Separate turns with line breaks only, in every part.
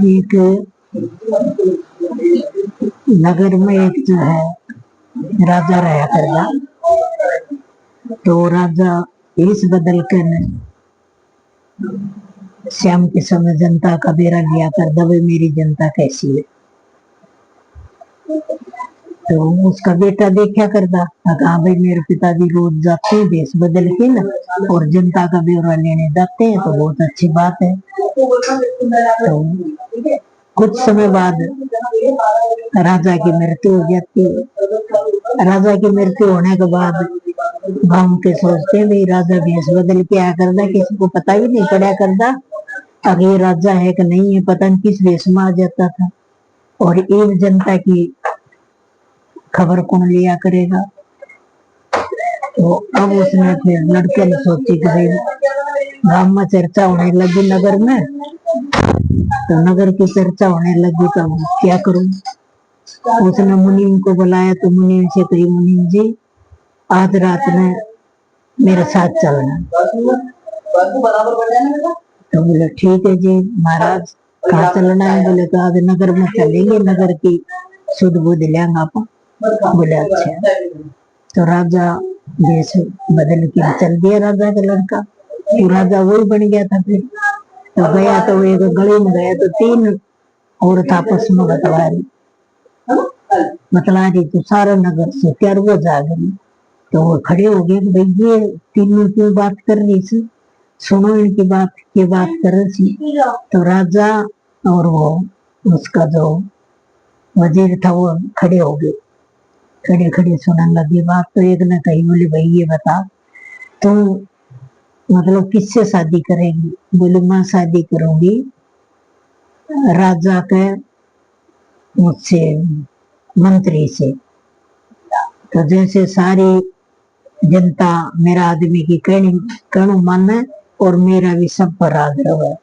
एक नगर में एक जो है राजा रहा करता, तो राजा इस बदल कर शाम के समय जनता का बेरा लिया करता, भाई मेरी जनता कैसी है। तो उसका बेटा देखा करता, कहा भाई मेरे पिताजी रोज जाते हैं देश बदल के ना और जनता का ब्यौरा लेने जाते हैं, तो बहुत अच्छी बात है। तो कुछ समय बाद राजा की मृत्यु हो जाती है। राजा की मृत्यु होने के बाद गांव के सोचते हैं भाई राजा भेष बदल के आया करता, किसी को पता भी नहीं पड़ा करता अब ये राजा है कि नहीं है, पता नहीं किस वेश में आ जाता था। और एक जनता की खबर कौन लिया करेगा। तो अब उसने फिर लड़के ने सोची कि भाई गांव में चर्चा होने लगी नगर में, तो नगर की चर्चा होने लगी तो क्या करूं। उसने मुनीम को बुलाया, तो मुनीम से कही मुनीम जी आज रात में मेरे साथ चलना। तो बोले ठीक है जी महाराज, कहाँ चलना है। बोले तो आज नगर में चलेंगे, नगर की शुद्ध बुद्ध लेंगे आप। बोले अच्छा। तो राजा देश बदल के चल दिया, राजा का लड़का। तो राजा वही बन गया था। फिर तो गया तो एक गली में गया तो 3 औरत आपस में बतला रही, तो सारा नगर से क्या वो जाग रही। तो वो खड़े हो गए, भाई ये तीनों क्यों बात कर रही थी, सुनो इनकी बात की बात कर रही थी। तो राजा और वो उसका जो वजीर था वो खड़े हो गए, खड़े खड़े सुनने लगी बात। तो एक ने कही, बोले भाई ये बता तुम मतलब किससे शादी करेगी। बोले मैं शादी करूंगी राजा के मुझसे मंत्री से। तो जैसे सारी जनता मेरा आदमी की कहणु माने और मेरा भी सब पर आग्रह है।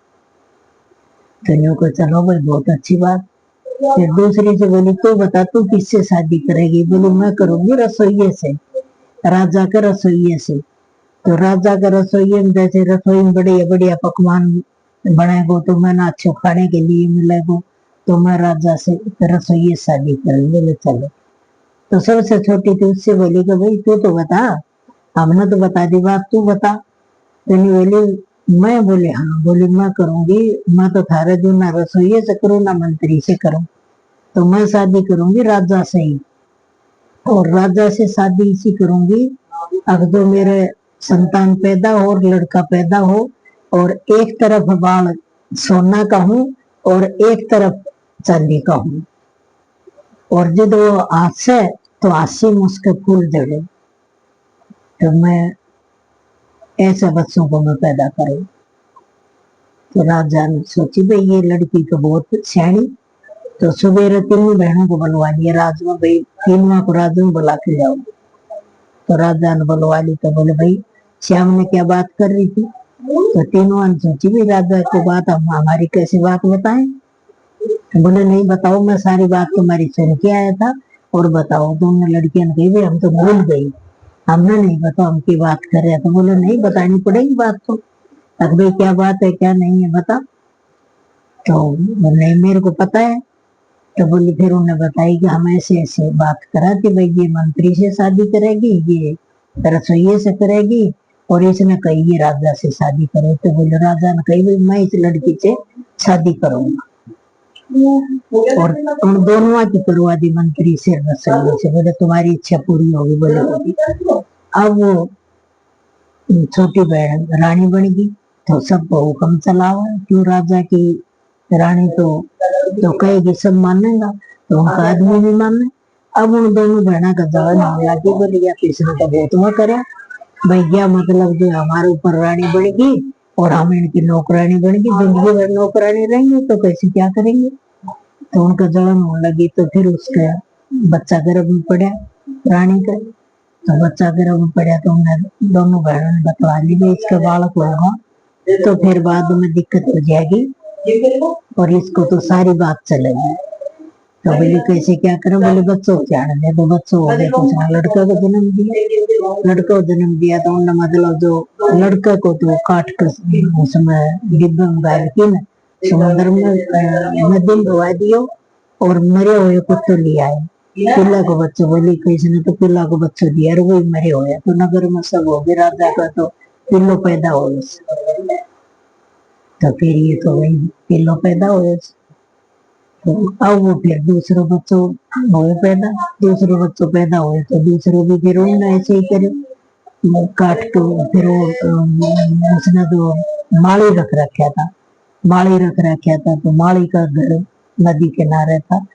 तो यूं को चलो भाई बहुत अच्छी बात। फिर दूसरी से बोली तू बता तू किससे शादी करेगी। बोली मैं करूंगी रसोइये से, राजा के रसोइये से। तो राजा के रसोइये में जैसे रसोई में बढ़िया बढ़िया पकवान बनेगो तो मैं ना अच्छे खाने के लिए मिलेगो, तो मैं राजा से रसोइये शादी करूंगी। बोले चलो। तो सबसे छोटी थी उससे बोली कि भाई तू तो बता, हमने तो बता दी बात, तू बता। तो बोली मैं। बोले हाँ। बोली मैं करूंगी, मैं तो थारे दूं ना रसोइये से करूं ना मंत्री से करूं, तो मैं शादी करूंगी राजा से ही। और राजा से शादी इसी करूंगी अगर जो मेरे संतान पैदा हो और लड़का पैदा हो, और एक तरफ बाल सोना का हूं और एक तरफ चांदी का हूं, और जब वो हाथ से तो हाथी में उसके फूल जड़े, तो मैं ऐसे बच्चों को मैं पैदा करूं। तो राजा ने सोची भाई ये लड़की तो बहुत सियाणी। तो सुबह 3 बहनों को बुलवा लिया राज में, भाई 3वां को राजा में बुला के जाओ। तो राजा ने बुलवा ली। तो बोले भाई श्याम ने क्या बात कर रही थी। तो तीनों ने सोची भाई राजा को बात हम हमारी कैसी बात बताएं। तो बोले नहीं बताओ, मैं सारी बात तुम्हारी सुन के आया था और बताओ। दोनों लड़कियां ने कही भाई हम तो भूल गई, हमने नहीं बताओ हम की बात कर रहे। तो बोले नहीं बतानी पड़ेगी बात तो, अब भाई क्या बात है क्या नहीं है बता। तो नहीं मेरे को पता है। तो बोली फिर उन्हें बताई कि हम ऐसे ऐसे बात करा कि भाई ये मंत्री से शादी करेगी, ये रसोइये से करेगी, और इसने कही ये राजा से शादी करे। तो बोले राजा ने कही भाई मैं इस लड़की से शादी करूंगा, और उन दोनों की करवा दी मंत्री से रसोइये से। बोले तुम्हारी इच्छा पूरी होगी। बोले होगी। अब वो छोटी बहन रानी बन गई, तो सबको हुक्म चलावा क्यों राजा की रानी तो कहेगी सब मानेगा, तो उनका आदमी भी माने। अब उन दोनों बहना का जवान होने लगी। बोली या किसने का बहुत हुआ करे भाई, क्या मतलब जो हमारे ऊपर रानी बनेगी और हम इनकी नौकरानी बनेगी, जिंदगी भर नौकरानी रहेंगे तो कैसे क्या करेंगे। तो उनका जवान होने लगी। तो फिर उसका बच्चा गर्भ में पड़ा रानी का। तो बच्चा गर्भ में पड़ा तो उन्हें दोनों बहनों ने बतवा ली भाई इसका बालक होगा तो फिर बाद में दिक्कत हो जाएगी और इसको तो सारी बात चलेगी। तो बोले कैसे क्या करें, बोले बच्चों को जाने दे। तो बच्चों हो गए तो उसने लड़का को जन्म दिया। लड़का को जन्म दिया तो उन्होंने मतलब जो लड़का को तो काट कर उसमें डिब्बे में गाड़ के ना समुद्र में नदी में डुबा दियो और मरे हुए कुत्ते ले आए। पिल्ला को बच्चों बोली कैसे ने तो पिल्ला को बच्चों दिया और वो मरे हुए। तो नगर में सब हो गए, राजा का तो पिल्लो पैदा हो। तो फिर ये तो वही पिल्लो पैदा हुए। तो अब वो फिर दूसरे बच्चों हुए पैदा, दूसरे बच्चों पैदा हुए तो दूसरे भी फिर उन्होंने ऐसे ही करे काट के फिर वो उसने तो माली रख रखा था। माली रख रखा था तो माली का घर नदी किनारे था।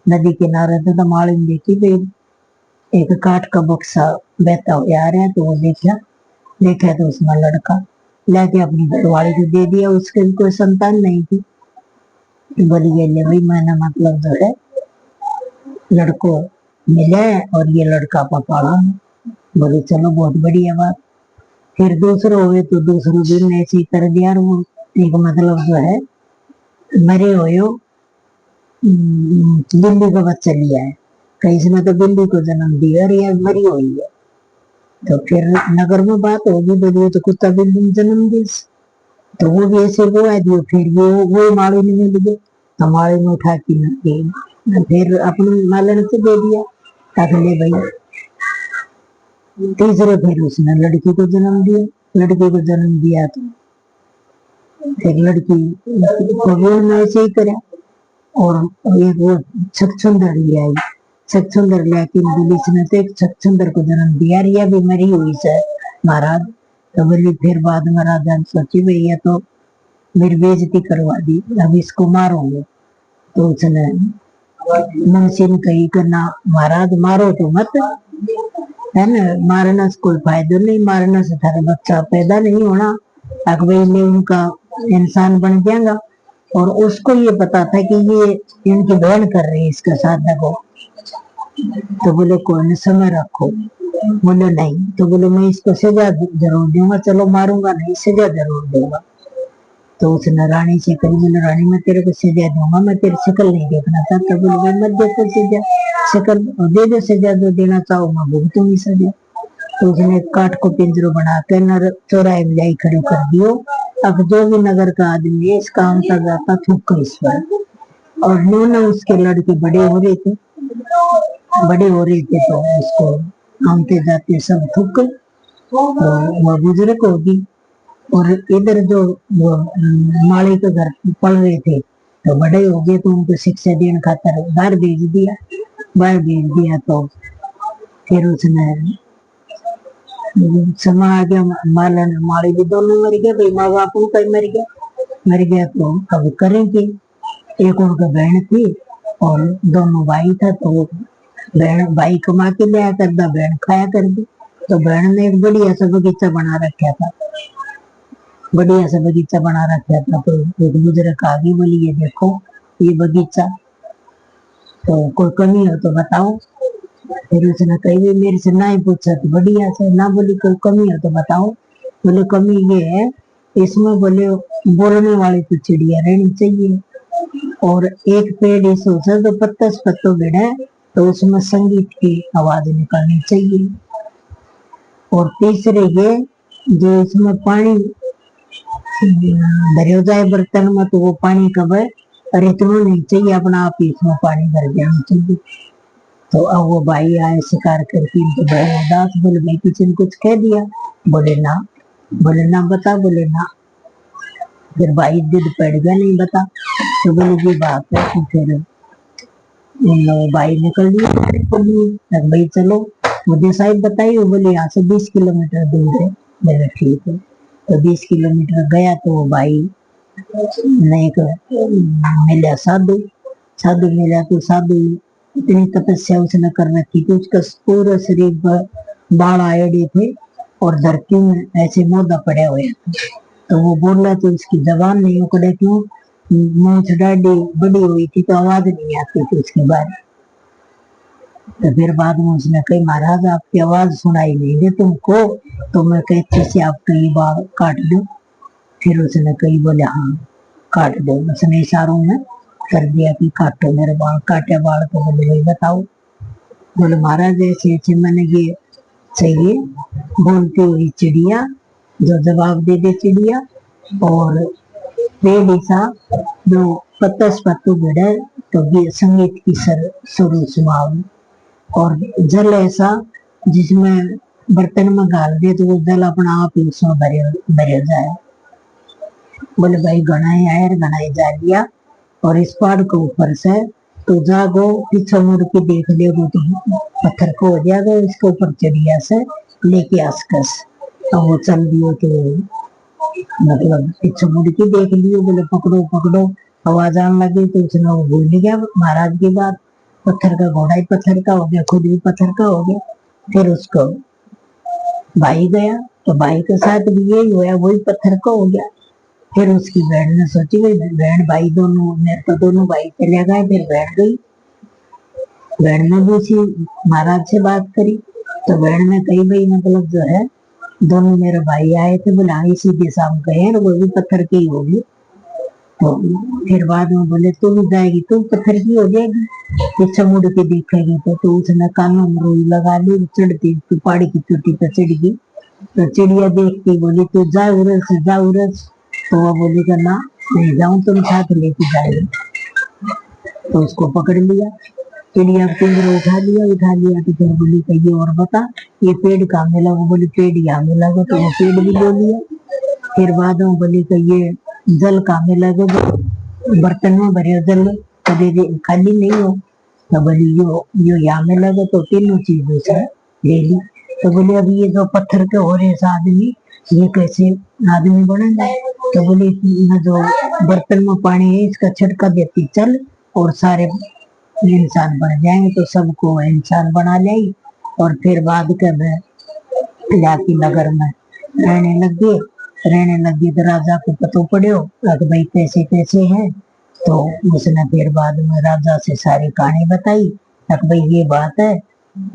नदी किनारे था तो माली ने देखी भाई एक काठ का बक्सा बहता हुआ आ रहा है। तो वो देखा, देखा तो उसमें लड़का लेके अपनी घरवाली को दे दिया। उसके भी कोई संतान नहीं थी। बोली ये ले भाई मैंने मतलब जो है लड़को मिला है और ये लड़का पपाड़ा। बोले चलो बहुत बढ़िया बात। फिर दूसरों हुए तो दूसरों दिन ऐसे ही कर दिया। वो एक मतलब जो है मरे हुए बिल्ली का बच्चा लिया है, कहीं में तो बिल्ली को जन्म दिया और ये मरी हुई है। तो फिर नगर में बात होगी, बोलिए तो कुत्ता बिल्ली में जन्म दी। तो वो भी ऐसे वो है दियो। फिर वो माली ने मिल गए तो माली में उठा के फिर अपनी मालन से दे दिया ताकि ले भाई। तीसरे फिर उसने लड़की को जन्म दिया। लड़की को जन्म दिया तो फिर लड़की को भी उन्होंने ऐसे ही करा। और एक वो छछूंदर ले आई। छछूंदर लेके पुलिस ने तो एक छछूंदर को जन्म दिया। यह भी मरी हुई है महाराज। तो बोली फिर बाद में राजा ने सोची भैया तो मेरी बेइज्जती करवा दी, अब इसको मारोगे। तो उसने मुंशी ने कही करना महाराज मारो तो मत, है ना, मारने से कोई फायदा नहीं, मारने से थारा बच्चा पैदा नहीं होना। अकबर ने उनका इंसान बन जाएगा। और उसको ये पता था कि ये इनकी बहन कर रही है इसका साधना को। तो बोले कौन समय रखो। बोले नहीं। तो बोले मैं इसको सजा जरूर दूंगा। चलो मारूंगा नहीं, सजा जरूर दूंगा। तो उसने रानी से कही, बोले रानी मैं तेरे को सजा दूंगा, मैं तेरी शक्ल नहीं देखना चाहता। बोले मैं मत देखो सजा, शक्ल दे दो, सजा जो देना चाहो मैं भुगतूंगी सजा। तो उसने काठ को पिंजरो बना कर चौराहे में जाई खड़े कर दियो। अब जो भी नगर का आदमी है इस काम का जाता थूक इस पर। और न्यून उसके लड़के बड़े हो रहे थे, बड़े हो रहे थे तो उसको आमते जाते सब थूक। तो वह बुजुर्ग होगी। और इधर जो माली के घर पढ़ रहे थे तो बड़े हो गए तो उनको शिक्षा देने खातर बाहर भेज दिया। बाहर भेज दिया तो फिर उसने समय आ गया। मालन माली भी दोनों मर गए, भाई माँ बाप उनका ही मर गया। मर गया तो अब करेंगे। एक उनका बहन थी और दोनों भाई था। तो बहन भाई कमा के लिया करता, बहन खाया करती। तो बहन ने एक बढ़िया सा बगीचा बना रखा था, बढ़िया सा बगीचा बना रखा था। तो एक बुजुर्ग आ गई, बोली ये देखो ये बगीचा, तो कोई कमी हो तो बताओ। फिर उसने कही मेरे से ना ही पूछा तो बढ़िया से ना, बोली कोई कमी हो तो बताओ। बोले कमी ये है इसमें, बोले बोलने वाली तो चिड़िया रहनी चाहिए और एक पेड़ इस सोचा तो पत्ता से पत्तों भिड़े तो उसमें संगीत की आवाज निकलनी चाहिए। और तीसरे ये जो इसमें पानी भरे जाए बर्तन में तो वो पानी कब रितनो नहीं चाहिए, अपना आप ही इसमें पानी भर जाना चाहिए। तो अब वो भाई आए शिकार करके, इनके बहन उदास, बोले भाई किसी ने कुछ कह दिया। बोले ना। बोले ना बता। बोले ना। फिर भाई जिद पड़ गया नहीं बता। तो बोले ये बात है। तो फिर भाई निकल लिया भाई चलो मुझे साहिब बताइए। बोले यहाँ से 20 किलोमीटर दूर है। बोले ठीक है। तो 20 किलोमीटर गया तो वो भाई ने एक मिला साधु। साधु मिला तो साधु इतनी तपस्या उसने कर रखी थी, उसका पूरा शरीर पर बाल आए थे और धरती में ऐसे मोदा पड़े हुए। तो वो बोल रहा तो उसकी जबान नहीं उकड़े, क्यों मूछ डाडी बड़ी हुई थी तो आवाज नहीं आती थी उसके बाद। तो फिर बाद में उसने कही महाराज आपकी आवाज सुनाई नहीं दे तुमको, तो मैं कहती से आपका ये बाल काट दो। फिर उसने कही, बोले हाँ काट दो। उसने इशारों में कर दिया कि काटो मेरे बाल, काटे बाल। तो बोले भाई बताओ। बोले महाराज ऐसे ऐसे मैंने ये चाहिए। बोलती हुई चिड़िया जो जवाब दे दे चिड़िया, और पेड़ ऐसा जो पत्तस पत्तू भिड़े तो ये संगीत की सुर सुनाओ, और जल ऐसा जिसमें बर्तन में गाल दे तो वो जल अपना आप ही उसमें भरे जाए। बोले भाई घनाई आयर घनाई जा लिया, और इस पहाड़ के ऊपर से तो जागो पीछे मुड़ के देख लेगो तो पत्थर को हो जाएगा, इसके ऊपर चिड़िया से लेके आसकस। अब वो चल दियो तो मतलब पीछे मुड़ के देख लियो। बोले पकड़ो पकड़ो, आवाज आने लगी तो उसने वो भूल गया महाराज की बात। पत्थर का घोड़ा ही पत्थर का हो गया, खुद भी पत्थर का हो गया। फिर उसको भाई गया तो भाई के साथ भी यही हुआ, वही पत्थर का हो गया। फिर उसकी बहन ने सोची भाई बहन भाई दोनों, मेरे तो दोनों भाई चले गए। फिर बहन गई, बहन ने भी उसी महाराज से बात करी तो बहन ने कही भाई मतलब जो है दोनों मेरे भाई आए थे, बोले हाँ इसी दिशा में गए और वो भी पत्थर की ही होगी। तो फिर बाद में बोले तू भी जाएगी, तू पत्थर की हो जाएगी, पीछे मुड़ के देखेगी। तो उसने कानों में रुई लगा ली, चढ़ती पहाड़ी की चोटी पर चढ़ गई। तो चिड़िया देख के बोली तू जा उरस से, जा उरस। तो वो बोली का ना नहीं जाऊं, तुम साथ लेके जाएगी। तो उसको पकड़ लिया, चिड़िया पिंजरा उठा लिया। तो फिर बोली कि ये और बता ये पेड़ कहाँ मिला। वो बोली पेड़ यहाँ मिला। तो वो पेड़ भी ले लिया। फिर बाद में बोली कि ये जल कहाँ मिला, बर्तन में भरे जल कभी खाली नहीं हो। तो बोली यो यहाँ मिला। तो तीनों चीजों से ले ली। तो बोले अब ये जो पत्थर के हो रहे आदमी, ये कैसे आदमी बनेगा। तो बोले जो बर्तन में पानी है इसका छिड़का देती चल, और सारे इंसान बन जाएंगे। तो सबको इंसान बना ले। और फिर बाद के में जाति नगर में रहने लगी। तो राजा को पतो पड़ो भाई कैसे कैसे है। तो उसने फिर बाद में राजा से सारी कहानी बताई भाई ये बात है।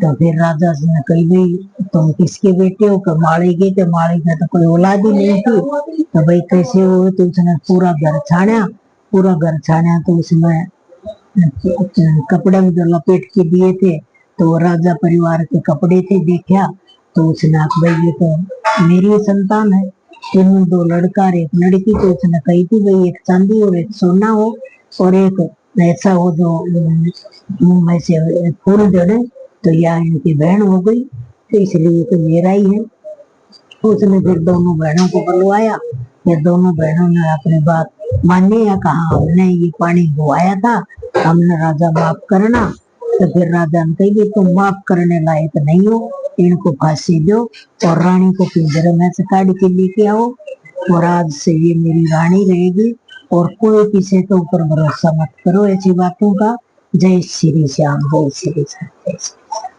तो फिर राजा ने कही भाई तुम किसके बेटे हो, कि माड़ी के। तो माड़ी का तो कोई औलाद ही नहीं थी। तो भाई कैसे हो। तो उसने पूरा घर छाना। तो उसमें कपड़े में जो लपेट के दिए थे तो वो राजा परिवार के कपड़े थे। देखा तो उसने भाई ये तो मेरी संतान है, तीनों दो लड़का और एक लड़की। तो उसने कही थी भाई एक चांदी और एक सोना हो, और एक ऐसा हो जो मुंह में से फूल जड़े। तो यह इनकी बहन हो गई, तो इसलिए तो मेरा ही है। उसने फिर दोनों बहनों को बुलवाया। फिर दोनों बहनों ने अपनी बात मानी या कहा हमने ये पानी गुआया था, हमने राजा माफ करना। तो फिर राजा ने कही तुम माफ करने लायक नहीं हो, इनको फांसी दो और रानी को पिंजरे में से काट के लेके आओ, और आज से ये मेरी रानी रहेगी। और कोई किसी के ऊपर भरोसा मत करो ऐसी बातों का। जय श्री श्याम, जय श्री श्याम, जय श्री श्याम।